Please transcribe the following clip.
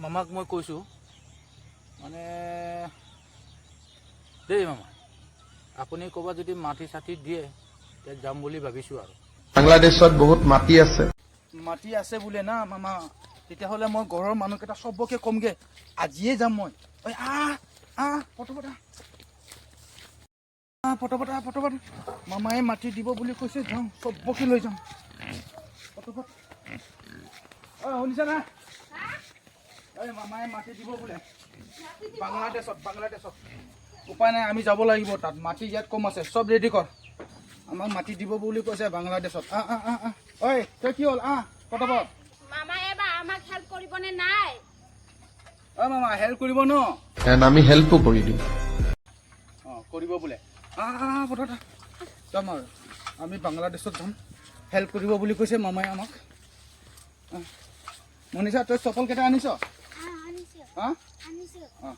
মামাক মই কৈছোঁ মানে দেই মামা আপুনি ক'ৰবাত যদি মাটি চাটি দিয়ে তেতিয়া যাম বুলি ভাবিছোঁ আৰু বাংলাদেশত বহুত মাটি আছে বোলে না মামা তেতিয়াহ'লে মই ঘৰৰ মানুহকেইটা চবকে ক'মগৈ আজিয়ে যাম মই ঐ পটপট মামায়ে মাটি দিব বুলি কৈছে যাওঁ চবকে লৈ যাম পটপট শুনিছা না মামায়ে মাটি দিব বোলে বাংলাদেশত উপায় নাই আমি যাব লাগিব তাত মাটি ইয়াত কম আছে চব ৰেডি কৰ আমাক মাটি দিব বুলি কৈছে বাংলাদেশত ঐ তই কি হ'ল পটপট মামাই এবাৰ আমাক হেল্প কৰিবনে নাই মামা হেল্প কৰিব ন আমি হেল্পো কৰি দিম কৰিব বোলে পটপট যাম আৰু আমি বাংলাদেশত যাম হেল্প কৰিব বুলি কৈছে মামাই আমাক মনীষা তই চপল কেইটা আনিছ আনিছো